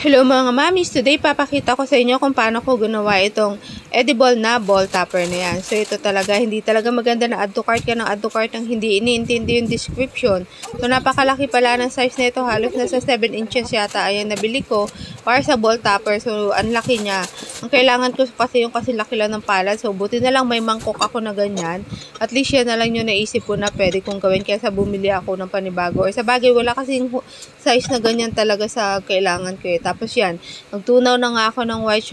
Hello mga mamis! Today papakita ko sa inyo kung paano ko ginawa itong edible na ball topper na yan. So ito talaga, hindi talaga maganda na add to cart ka ng add to cart ng hindi iniintindi yung description. So napakalaki pala ng size na ito, halos nasa 7 inches yata ayan nabili ko para sa ball topper. So ang laki niya. Ang kailangan ko kasi yung kasi laki lang ng palad. So buti na lang may mangkok ako na ganyan. At least yan na lang yung naisip ko na pwede kong gawin kaysa bumili ako ng panibago. Or sa bagay wala kasing size na ganyan talaga sa kailangan ko eh. Tapos yan, nagtunaw na nga ako ng white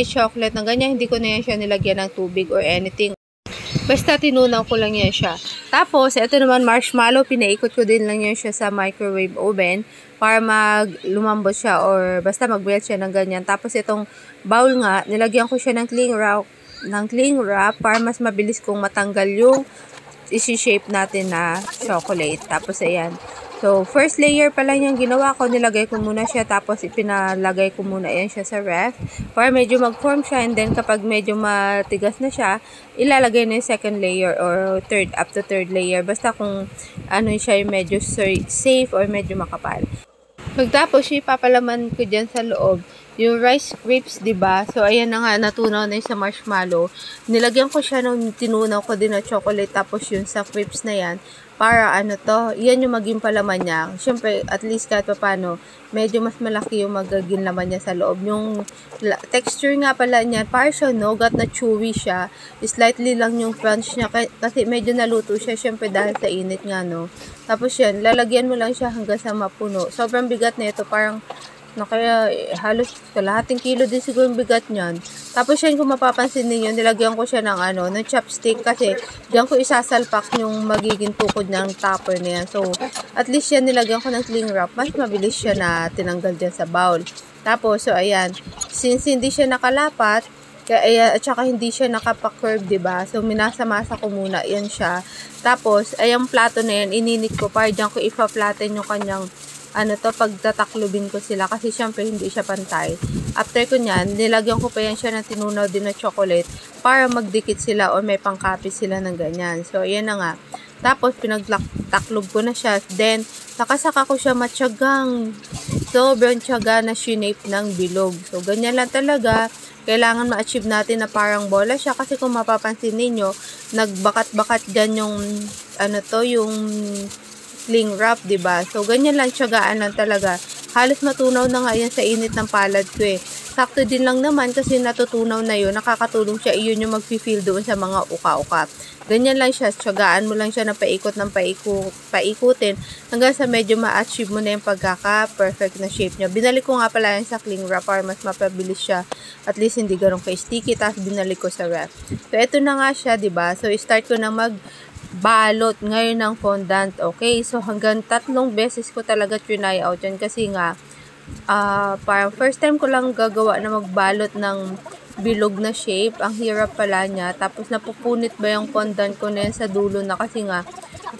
chocolate na ganyan, hindi ko na yan siya nilagyan ng tubig or anything. Basta tinunaw ko lang yan siya. Tapos, ito naman marshmallow, pinaikot ko din lang yan siya sa microwave oven para lumambot siya or basta mag-melt siya ng ganyan. Tapos, itong bowl nga, nilagyan ko siya ng cling wrap para mas mabilis kong matanggal yung isi-shape natin na chocolate. Tapos, ayan. So, first layer pa lang yung ginawa ko. Nilagay ko muna siya. Tapos, ipinalagay ko muna yan siya sa ref. Para medyo mag-form siya. And then, kapag medyo matigas na siya, ilalagay na yung second layer or up to third layer. Basta kung ano siya yung medyo safe or medyo makapal. Pagtapos, ipapalaman ko dyan sa loob yung rice crisps, diba? So, ayan na nga, natunaw na yung sa marshmallow. Nilagyan ko siya nung tinunaw ko din na chocolate. Tapos, yun sa crisps na yan. Para ano to, yan yung maging palaman niya. Siyempre, at least kahit pa paano, medyo mas malaki yung magiging laman niya sa loob. Yung texture nga pala niya, para siya nougat na chewy siya. Slightly lang yung crunch niya, kasi medyo naluto siya, siyempre dahil sa init nga, no. Tapos yan, lalagyan mo lang siya hanggang sa mapuno. Sobrang bigat na ito, parang kaya halos kalahating kilo din siguro yung bigat niyan. Tapos yan, kung mapapansin niyo, nilagyan ko siya ng ng chopstick kasi diyan ko isasalpak yung magiging tukod ng topper na yan. So, at least yan nilagyan ko ng cling wrap. Mas mabilis siya na tinanggal dyan sa bowl. Tapos, so ayan, since hindi siya nakalapat, at saka hindi siya nakapa-curve, diba? So, minasa-masa ko muna yan siya. Tapos, ayang plato na yan, ininit ko para diyan ko ipa-flatten yung kanyang pagtataklubin ko sila kasi syempre hindi siya pantay. After ko nyan, nilagyan ko pa yan siya ng tinunaw din na chocolate para magdikit sila o may pangkapit sila ng ganyan. So, ayan na nga. Tapos, pinagtaklob ko na siya. Then, saka ko siya matyagang sobrang tiyaga na shape ng bilog. So, ganyan lang talaga. Kailangan ma-achieve natin na parang bola siya kasi kung mapapansin ninyo, nagbakat-bakat dyan yung yung cling wrap, diba? So, ganyan lang, tiyagaan lang talaga. Halos matunaw na nga yan sa init ng palad ko eh. Sakto din lang naman kasi natutunaw na yun, nakakatulong siya, iyon yung mag-feel doon sa mga uka-uka. Ganyan lang siya, tiyagaan mo lang siya na paikot ng paikutin hanggang sa medyo ma-achieve mo na yung pagkaka-perfect na shape niya. Binalik ko nga pala yan sa cling wrap para mas mapabilis siya. At least hindi ganun ka-sticky, tapos binalik ko sa wrap. So, eto na nga siya, diba? So, start ko na balot ngayon ng fondant. Okay, so hanggang 3 beses ko talaga trinay out yan kasi nga parang first time ko lang gagawa na magbalot ng bilog na shape. Ang hirap pala niya. Tapos napupunit ba yung fondant ko na yan sa dulo na kasi nga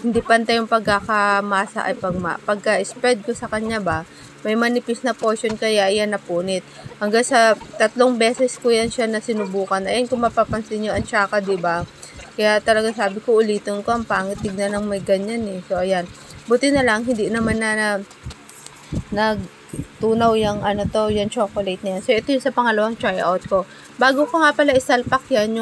hindi pantay yung pagkakamasa ay pagka-spread ko sa kanya ba may manipis na portion kaya yan napunit. Hanggang sa 3 beses ko yan siya na sinubukan. Ayun, kung mapapansin nyo, ang tsaka, diba? Kaya talaga sabi ko ulitin ko, ang pangit tignan ng may ganyan eh. So, ayan. Buti na lang, hindi naman na nagtunaw yung yung chocolate niya. So, ito yung sa pangalawang tryout ko. Bago ko nga pala isalpak yan,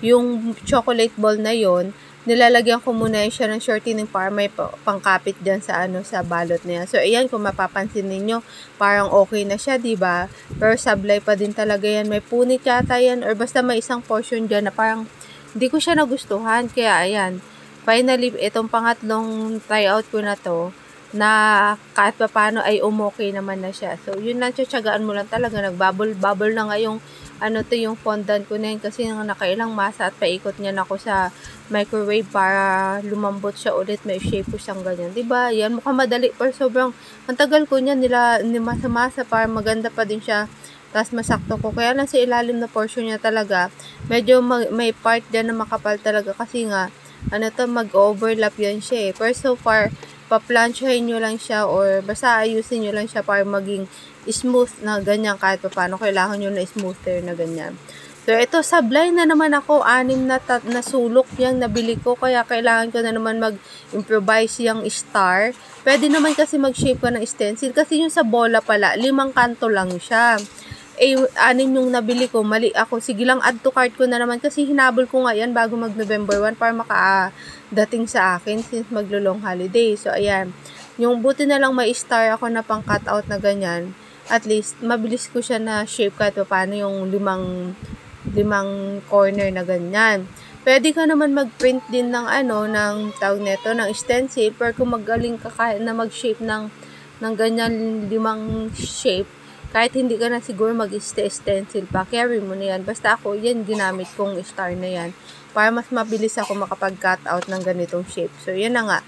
yung chocolate ball na yon, nilalagyan ko muna siya ng shortening para may pangkapit dyan sa sa balot niya. So, ayan, kung mapapansin ninyo, parang okay na siya, diba? Pero sablay pa din talaga yan. May punit yata yan, or basta may isang portion dyan na parang hindi ko siya nagustuhan. Kaya, ayan, finally, itong pangatlong tryout ko na to, na kahit pa paano ay umokay naman na siya. So, yun lang, tiyatsagaan mo lang talaga. Nagbubble na nga yung, yung fondant ko na yun kasi nakailang masa at paikot niya na ako sa microwave para lumambot siya ulit. May shape ko siyang ganyan. Diba? Yan, mukhang madali. Pero sobrang, ang tagal ko niya masa-masa para maganda pa din siya. Tapos masakto ko. Kaya lang sa ilalim na portion niya talaga, medyo may part dyan na makapal talaga kasi nga, mag-overlap yan siya eh. Pero so far, pa-planchahin nyo lang siya or basta ayusin nyo lang siya para maging smooth na ganyan kahit pa paano. Kailangan nyo na smoother na ganyan. So, ito, sablay na naman ako. 6 na sulok yung nabili ko. Kaya, kailangan ko na naman mag-improvise yung star. Pwede naman kasi mag-shape ka ng stencil. Kasi yung sa bola pala, 5 kanto lang siya. 6 yung nabili ko. Mali ako. Sige lang, add to cart ko na naman. Kasi hinabol ko nga yan bago mag-November 1 para makadating sa akin since maglo-long holiday. So, ayan. Yung buti na lang may star ako na pang cut out na ganyan. At least, mabilis ko siya na shape kahit paano yung 5 corner na ganyan. Pwede ka naman mag-print din ng ng tawag nito, ng stencil, pero kung magaling ka kahit na mag-shape ng ganyan 5 shape, kahit hindi ka na siguro mag-stencil pa, carry mo na yan. Basta ako, yan ginamit kong star na yan para mas mabilis ako makapag-cut out ng ganitong shape. So, yan na nga.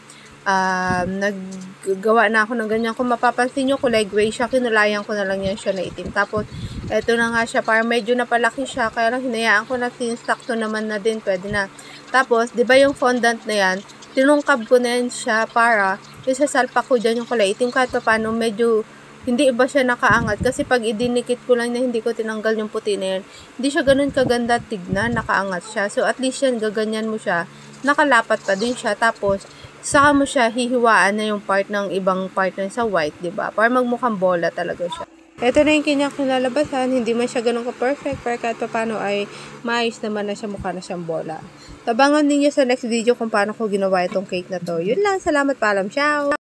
Naggawa na ako ng ganyan. Kung mapapansin nyo, kulay gray siya. Kinulayan ko na lang yan siya na itim. Tapos, eto na nga siya. Para medyo napalaki siya. Kaya lang hinayaan ko na sinsakto naman na din. Pwede na. Tapos, di ba yung fondant na yan, tinungkab ko na yan siya para isasalpak ko dyan yung kulay itim. Kahit pa paano, medyo hindi iba siya nakaangat. Kasi pag idinikit ko lang na hindi ko tinanggal yung puti na yan, hindi siya ganun kaganda tignan. Nakaangat siya. So, at least yan, gaganyan mo siya. Nakalapat pa din siya. Tapos, saka mo siya hihiwaan na yung part ng ibang part na sa white, diba? Para magmukhang bola talaga siya. Ito na yung kanyang kinalabasan. Hindi man siya ganun ka-perfect, pero kahit pa paano ay maayos naman na siya, mukha na siyang bola. Tabangan ninyo sa next video kung paano ko ginawa itong cake na to. Yun lang. Salamat, paalam. Ciao!